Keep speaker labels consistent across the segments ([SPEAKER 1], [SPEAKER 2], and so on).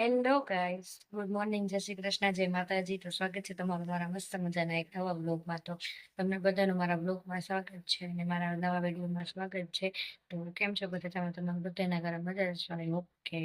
[SPEAKER 1] Hello guys, good morning, જય શ્રી કૃષ્ણ, જય માતાજી. તો સ્વાગત છે તમારું મારા મસ્ત મજાના એક નવા બ્લોગમાં. તો તમને બધાનું મારા બ્લોગમાં સ્વાગત છે અને મારા નવા વિડીયોમાં સ્વાગત છે. તો કેમ છો બધા? તમે બધાના ઘરે મજા છો? ઓકે.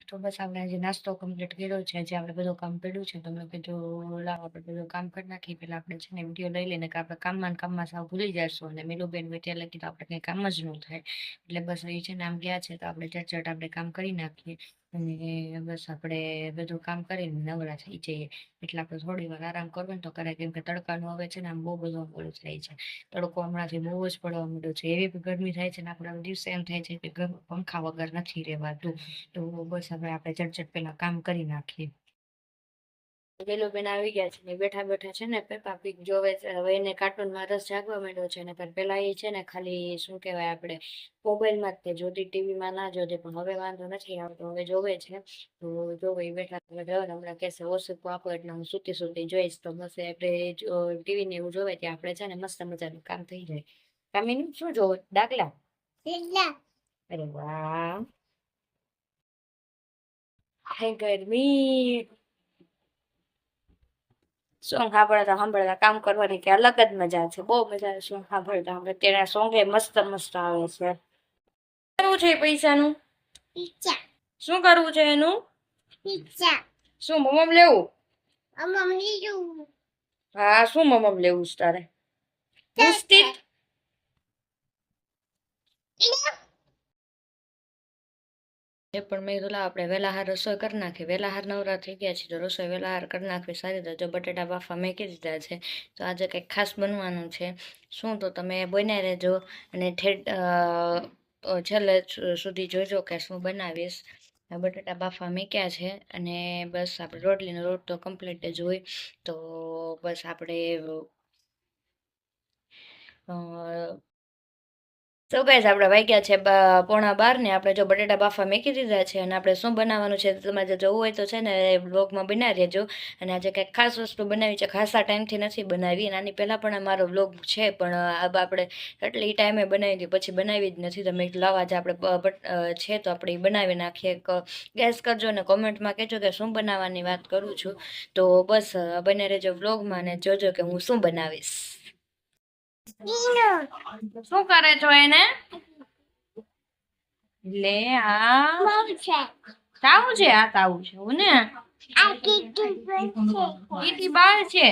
[SPEAKER 1] તો બસ આપણે આજે નાસ્તો કમ્પ્લીટ કર્યો છે. આજે આપણે બધું કામ પડ્યું છે. તમે કીધું લાવો આપણે બધું કામ કરી નાખીએ. પેલા આપણે છે ને વિડીયો લઈ લઈને કે આપણે કામમાં સાવ ભૂલી જશું અને મીલુબેન હોય ત્યાં લગી તો આપણે કંઈ કામ જ ન થાય. એટલે બસ એ છે ને આમ ગયા છે તો આપણે ઝટઝટ આપણે કામ કરી નાખીએ અને બસ આપણે બધું કામ કરીને નવરા થઈ જઈએ. એટલે આપણે થોડી વાર આરામ કરવો ને તો કરે, કેમ કે તડકાનું હવે છે ને આમ બહુ બધું ઓલું થાય છે. તડકો હમણાંથી બહુ જ પડવા માંડ્યો છે. એવી ગરમી થાય છે ને આપણે દિવસે એમ થાય છે કે પંખા વગર નથી રહેવાતું. તો બસ હવે આપણે ઝટઝટ પેલા કામ કરી નાખીએ. બેલો બેન આવી ગયા છે ને બેઠા બેઠા છે ને પેપા પીક જોવે છે. હવે એને કાર્ટૂનમાં રસ જાગવા માંડ્યો છે ને પેલા એ છે ને ખાલી શું કહેવાય આપણે મોબાઈલમાં જ તે જોતી, ટીવીમાં ના જોતી, પણ હવે વાંધો નથી આવતો, હવે જોવે છે. તો જોવે બેઠા હમણાં કહેશે ઓછું આપો એટલે હું સુતી જોઈશ. તો બસ આપણે ટીવી ને એવું જોવે ત્યાં આપણે છે ને મસ્ત મજાનું કામ થઈ જાય. કામિની શું જોવે? દાખલા. અરે વાહ, હાય ગરમી. સોંગ સાંભળતા કામ કરવાની કે અલગ જ મજા છે. બહુ મજા આવે સોંગ સાંભળતા. આપણે તેના સોંગ એ મસ્ત મસ્ત આવે છે. કરવું છે પૈસાનું? શું કરવું છે એનું? શું મમમ લેવું? હા, શું મમમ લેવું છે તારે? બિસ્કિટ. એ પણ મેં કીધું આપણે વેલાહાર રસોઈ કરી નાખી. વેલાહાર નવરા થઈ ગયા છે તો રસોઈ વેલાહાર કરી નાખવી સારી રીતે. જો બટેટા બાફા મેકી દીધા છે તો આજે કંઈક ખાસ બનવાનું છે. શું તો તમે બન્યા રહેજો અને છેલ્લે સુધી જોજો કે શું બનાવીશ. બટેટા બાફા મેક્યા છે અને બસ આપણે રોટલીનો રોટ તો કમ્પ્લીટ જ હોય. તો બસ આપણે તો ગાઈસ આપણે વાગ્યા છે 11:15 ને આપણે જો બટેટા બાફા મેકી દીધા છે અને આપણે શું બનાવવાનું છે તમારે જોવું હોય તો છે ને બ્લોગમાં બનાવી રહેજો. અને આજે કંઈક ખાસ વસ્તુ બનાવી છે, ખાસા ટાઈમથી નથી બનાવી. આની પહેલાં પણ મારો બ્લોગ છે પણ આપણે એટલી ટાઈમે બનાવી હતી પછી બનાવી જ નથી. તો મેં લાવા જ આપણે છે તો આપણે એ બનાવી નાખીએ. ગેસ કરજો ને કોમેન્ટમાં કહેજો કે શું બનાવવાની વાત કરું છું. તો બસ બને રહેજો બ્લોગમાં અને જોજો કે હું શું બનાવીશ. શું કરે છો એને? લે આ તાવું છે, આ તાવું છે હું ને કીટી બાર છે.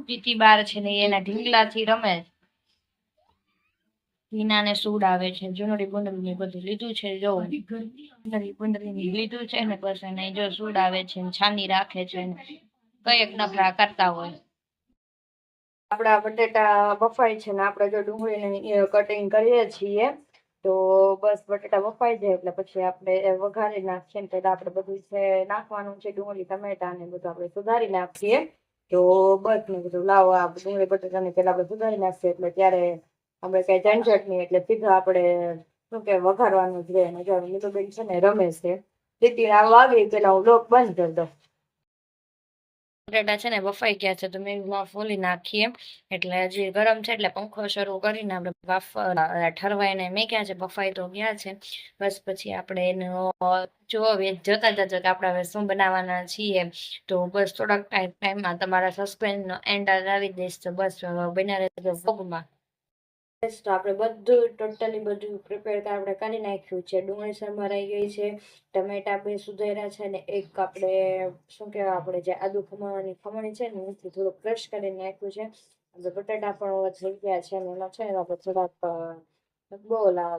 [SPEAKER 1] કીટી બાર છે ને એના ઢીંગલા થી રમે. હિનાને સૂડ આવે છે. જુનડી બુંદડી બધું લીધું છે. જો બુંદડી લીધું છે ને બસ એને જો સૂડ આવે છે, છાની રાખે છે, કઈક નખરા કરતા હોય. આપણા બટેટા બફાય છે ને આપણે જો ડુંગળીને કટિંગ કરીએ છીએ તો બસ બટેટા બફાઈ જાય એટલે પછી આપણે વઘારી નાખીએ. પેલા આપણે બધું છે નાખવાનું છે, ડુંગળી ટમેટા ને બધું આપણે સુધારી નાખીએ. તો બસ મેં કીધું લાવો આ ડુંગળી બટેટાને પેલા આપણે સુધારી નાખીએ એટલે ત્યારે આપણે કઈ ઝંઝટ નહીં, એટલે સીધા આપણે શું કે વઘારવાનું જ રહે. ને જો મીઠું છે ને રમે છે. સીટી વાગી પેલા હું લોક બંધ કરી દઉં. બટેટા છે ને બફાઈ ગયા છે તો મેં ફોલી નાખીએ. એટલે હજી ગરમ છે એટલે પંખો શરૂ કરીને આપણે ઠરવાઈને મેક્યા છે. બફાઈ તો ગયા છે. બસ પછી આપણે એનો જોતા જજો કે આપણે હવે શું બનાવવાના છીએ. તો બસ થોડાક ટાઈમમાં તમારા સસ્પેન્સનો એન્ડ આવી દઈશ. તો બસ બન્યા રહેજો વ્લોગમાં. તો આપણે બધું ટોટલી બધું પ્રિપેર આપણે કરી નાખ્યું છે. ડુંગળી સમારાઈ ગઈ છે, ટમેટા બે સુધાર્યા છે ને એક આપણે શું કહેવાય આપણે જે આદુ ખમણવાની ખમણી છે ને એથી થોડુંક ક્રશ કરી નાખ્યું છે. બટાટા પણ થઈ ગયા છે અને એમાં છે ને આપણે થોડાક બોલા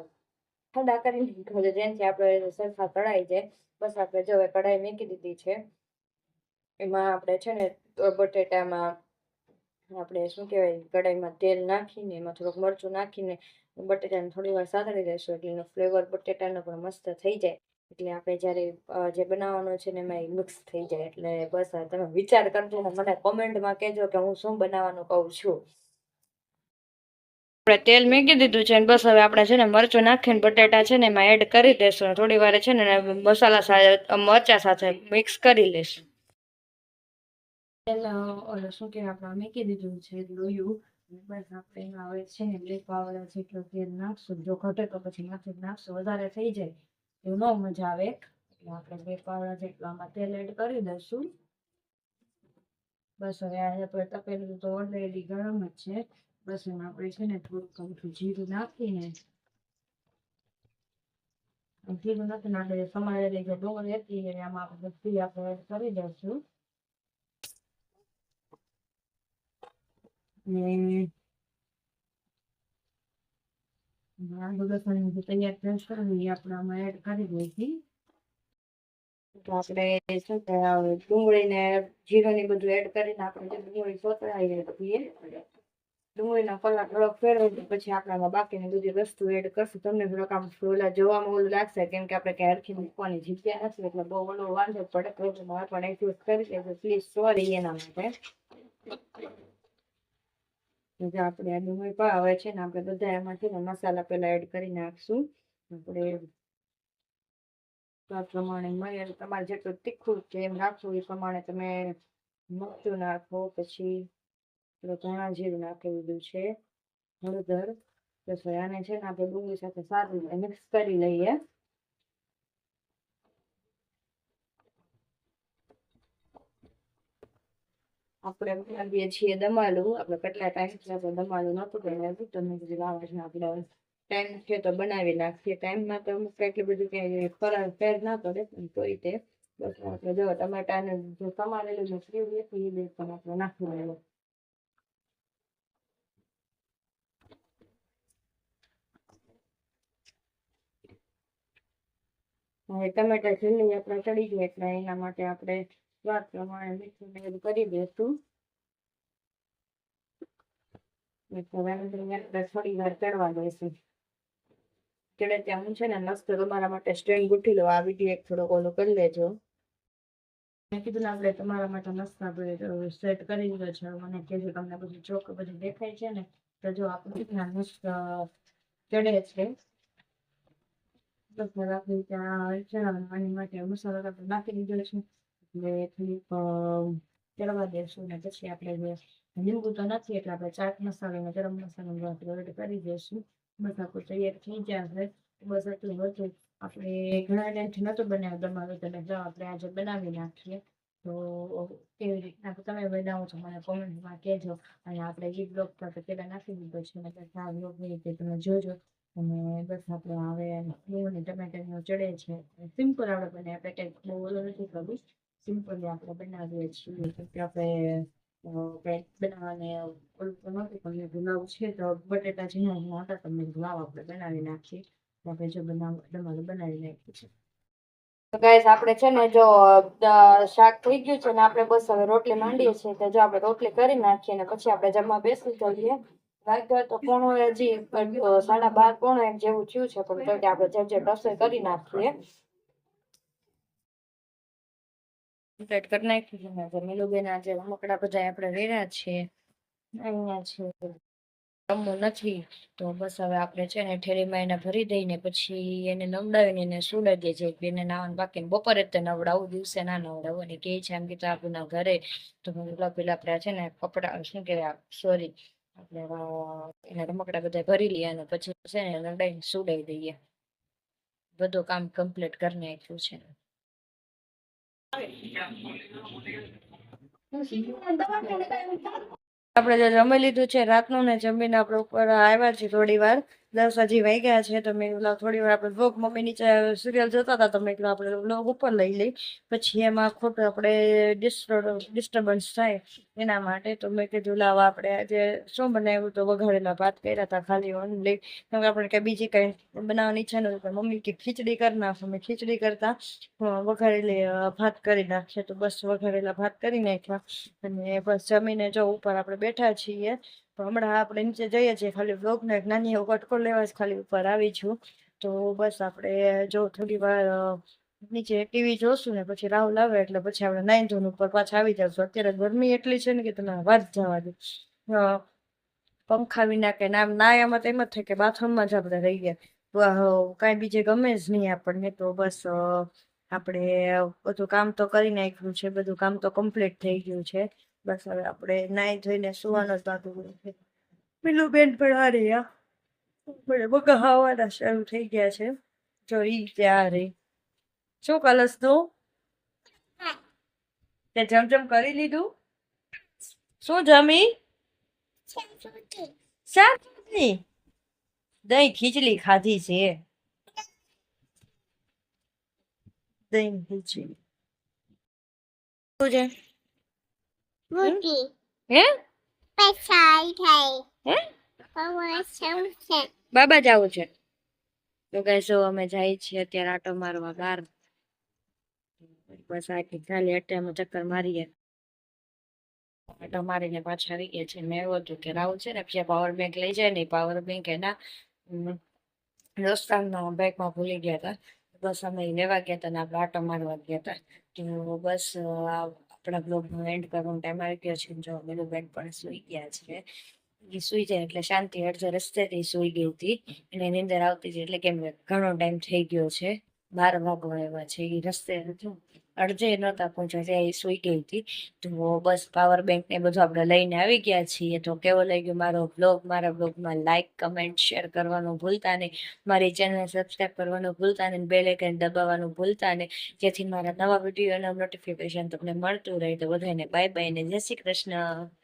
[SPEAKER 1] ઠંડા કરી નાખ્યું છે જેનાથી આપણે સરખા કઢાઈ જાય. બસ આપણે જો કઢાઈ મૂકી દીધી છે. એમાં આપણે છે ને બટેટામાં આપણે શું કહેવાય કઢાઈમાં તેલ નાખીને એમાં થોડુંક મરચું નાખીને બટેટાને થોડી વાર સાતળી દઈશું એટલે એનો ફ્લેવર બટેટાનો પણ મસ્ત થઈ જાય. એટલે આપણે જ્યારે જે બનાવવાનું છે ને એમાં મિક્સ થઈ જાય. એટલે બસ તમે વિચાર કરજો ને મને કોમેન્ટમાં કહેજો કે હું શું બનાવવાનું કહું છું. આપણે તેલ મૂકી દીધું છે બસ હવે આપણે છે ને મરચું નાખીને બટેટા છે ને એમાં એડ કરી દઈશું. થોડી વાર છે ને મસાલા સાથે મરચા સાથે મિક્સ કરી લઈશું. શું કે આપણે મૂકી દીધું છે લોહી. બસ આપણે એમાં હવે છે ને બ્લેક પાવડર જેટલું તેલ નાખશું. જો ઘટે તો પછી નાખશું, વધારે થઈ જાય એવું ન મજા આવે. આપણે 2 પાવડા જેટલું આમાં તેલ એડ કરી દઈશું. બસ હવે આ તપેલું તો ઓલરેડી ગરમ જ છે. બસ એમાં આપણે છે ને થોડુંક જીરું નાખીને જીરું નથી નાખે સમારેલી જે ડુંગળી હતી એને આમાં આપણે બધી આપણે એડ કરી દઈશું. આદુ લસણ જે તૈયાર પેસ્ટ કરવી એ આપણે આમાં એડ કરી દઈશું. તો આપણે શું કહેવાય ડુંગળી ને જીરું ને બધું એડ કરીને આપણે જે ડુંગળી સોતરાઈ દઈએ. ડુંગળીનો કલર થોડોક ફેરવી પછી આપણે બાકીની બધી વસ્તુ એડ કરશું. તમને થોડોક આમ ઓલા જોવામાં ઓલું લાગશે કેમ કે આપણે ક્યાંય હરખી મૂકવાની જગ્યા નથી એટલે બહુ ઓલો વાંધો પડે તો પણ એડજસ્ટ કરી દેજો પ્લીઝ, સોરી એના માટે. આપણે આ ડુંગળી આવે છે ને આપણે બધા એમાંથી મસાલા પેલા એડ કરી નાખશું. આપણે સ્વાદ પ્રમાણે મળે તમારે જેટલું તીખું કે એમ રાખવું એ પ્રમાણે તમે મરચું નાખો, પછી ધાણા જીરું નાખી દીધું છે, હળદર. બસ આને છે ને આપણે ડુંગળી સાથે સારી રીતે મિક્સ કરી લઈએ. આપણે બનાવીએ છીએ દમાલું. આપણે કેટલા ટાઈમથી આપણે દમાલું નહોતું બનાવ્યું તો મેં કીધું લાવો છે આપણે ટાઈમ છે તો બનાવી નાખીએ. ટાઈમમાં તો અમુક એટલું બધું ક્યાંય ફેર ના પડે પણ તોય તે બસ આપણે જો ટમાટાને જે સમારેલું જે ગ્રેવી હતી એ બે પણ આપણે નાખી લઈએ. હવે ટમેટા જલ્દી આપણે ચડી જાય એટલે એના માટે આપણે સ્વાદ પ્રમાણે મીઠું ને બધું કરી દઈશું. થોડી વાર ચડવા દઈશું. ચડે ત્યાં હું છે ને મસ્ત તમારા માટે સ્ટેન્ડ ગોઠવી લો. આ વિડીયો એક થોડોક ઓલો કરી લેજો. મેં કીધું ને આપણે તમારા માટે મસ્ત આપણે સેટ કરી દીધો છે. મને કહેજો તમને બધું ચોક બધું દેખાય છે ને તો જો આપણે મસ્ત ચડે છે. બસ આપણે ત્યાં ચડાવવાની માટે મસાલો આપણે નાખી દીધો છે એટલે થોડીક ચડવા દેશું ને પછી આપણે જે લીંબુ તો નથી એટલે આપણે ચાટ મસાલો ને ગરમ મસાલો આપણે એડ કરી દઈશું. બસ આપણું તૈયાર થઈ જશે. બસ એટલું હતું. આપણે ઘણા ટાઈમથી નહોતું બનાવ્યું દમાલું તો જો આપણે આજે બનાવી નાખીએ. તો કેવી રીતના તમે બનાવો છો મને કોમેન્ટમાં કહેજો. અને આપણે એ બ્લોગ પર પેલા નાખી દીધો છે એટલે આ બ્લોગ ની રીતે તમે જોજો. અને બસ આપણે હવે લીંબુ ને ટમેટાનું ચડે છે. સિમ્પલ આપણે બનાવીએ. આપણે કંઈક બહુ ઓલું નથી કરવું. સિમ્પલી આપણે બનાવીએ છીએ. આપણે કંઈક બનાવવાને ઓલું તો નથી પણ ગુલાબ છે તો બટેટા ઝીણા મોટા તમે ગુલાબ આપણે બનાવી નાખીએ. આપણે જો દમાલું બનાવી નાખ્યું છે. તો ગાઈસ આપણે છે ને જો શાક થઈ ગયું છે ને આપણે બસ હવે રોટલી માંડીએ છીએ. તો જો આપણે રોટલી કરી નાખીએ ને પછી આપણે જમવા બેસી જઈએ. વાગ્યો તો પોણો હજી 12:30 પોણો 1 જેવું થયું છે પણ તો આપણે જે રસોઈ કરી નાખીએ. કમ્પ્લીટ કરી નાખ્યું છે. મિલુબેન આજે રમકડા બધા આપણે રેડા છે અહીંયા છે. રમવું નથી તો બસ હવે આપણે છે ને ઠેલીમાં એને ભરી દઈને પછી એને નવડાવીને એને સુડાઈ દે છે. બેને નાવાનું બાકી બપોરે જ નવડાવું, દિવસે ના નવડાવું. અને કહે છે એમ કે આપણના ઘરે તો પેલા આપણે છે ને કપડા શું કહેવાય સોરી આપણે એના રમકડા બધા ભરી લઈએ અને પછી છે ને નવડાવીને સુડાઈ દઈએ. બધું કામ કમ્પ્લીટ કરી નાખ્યું છે. આપણે જે જમી લીધું છે રાતનું ને જમીને આપણે ઉપર આવ્યા છીએ થોડી વાર 10 હજી વાગ્યા છે તો મેં થોડી વાર આપણે વ્લોગ મમ્મી નીચે સિરિયલ જોતા હતા તો મેં કીધું આપણે વ્લોગ ઉપર લઈ લઈ પછી એમાં ખોટું આપણે ડિસ્ટર્બન્સ થાય એના માટે તો મેં કીધું લાવા આપણે આજે શું બનાવ્યું તો વઘારેલા ભાત કર્યા હતા ખાલી ઓનલી. કેમ કે આપણે કંઈ બીજી કંઈ બનાવવાની ઈચ્છા નહોતી. મમ્મી કે ખીચડી કરી નાખો. મેં ખીચડી કરતા વઘારેલી ભાત કરી નાખીએ તો બસ વઘારેલા ભાત કરી નાખ્યા અને બસ જમીને જો ઉપર આપણે બેઠા છીએ. તો હમણાં આપણે નીચે જઈએ છીએ ખાલી બ્લોગનો એક નાની એવો કટકો લેવા જ ખાલી ઉપર આવી છું. તો બસ આપણે જો થોડી વાર નીચે ટીવી જોશું ને પછી રાહુલ આવે એટલે પછી આપણે નાઈ ધોઈને ઉપર પાછા આવી જશું. અત્યારે ગરમી એટલી છે ને કે તમે વાત જવા દો. પંખા વિના કે ના એમાં તો એમ જ થાય કે બાથરૂમમાં જ આપણે રહી ગયા કાંઈ બીજે ગમે જ નહીં આપણને. તો બસ આપણે બધું કામ તો કરી નાખ્યું છે. બધું કામ તો કમ્પ્લીટ થઈ ગયું છે. બસ હવે આપણે નાઈ ધોઈને સુવાનો જ બાકી છે. પેલું બેન પણ આ રહ્યા બગા હવાના શરૂ થઈ ગયા છે. જો ઈ ત્યાં રહી શું કલસ તું તે જમજમ કરી લીધું શું જમી શાક રોટલી દહીં ખીચડી ખાધી છે દહીં ખીચડી શું છે હે હે બાબા જાવું છે તો કહેશો અમે જાય છીએ અત્યારે આટો મારવા બહાર બસ આખી ખાલી અટ્ટામાં ચક્કર મારીએ આટો મારીને પાછા આવી ગયા છે મેં એવું હતું કે રાહુલ છે ને પછી પાવર બેંક લઈ જાય ને પાવર બેંક એના દોસ્તારના બેગમાં ભૂલી ગયા હતા બસ અમે લેવા ગયા હતા ને આપણે આટો મારવા ગયા હતા તો બસ આપણા બ્લોગનો એન્ડ કરવાનો ટાઈમ આવી ગયો છે જો મેલું બેન પણ સુઈ ગયા છે એ સુઈ જાય એટલે શાંતિ અડધો રસ્તેથી સુઈ ગઈ હતી અને એની અંદર આવતી હતી એટલે કેમ કે ઘણો ટાઈમ થઈ ગયો છે 12 વાગવા આવ્યા છે એ રસ્તે હતું અડધે નહોતા પહોંચ્યા ત્યાં એ સુઈ ગઈ હતી તો બસ પાવર બેંક ને બધું આપણે લઈને આવી ગયા છીએ તો કેવો લાગ્યો મારો બ્લોગ મારા બ્લોગમાં લાઈક કમેન્ટ શેર કરવાનું ભૂલતા નહીં મારી ચેનલ સબસ્ક્રાઈબ કરવાનું ભૂલતા નહીં બેલ આઇકન દબાવવાનું ભૂલતા નહીં જેથી મારા નવા વિડીયોના નોટિફિકેશન તમને મળતું રહે તો બધાને બાય બાય ને જય શ્રી કૃષ્ણ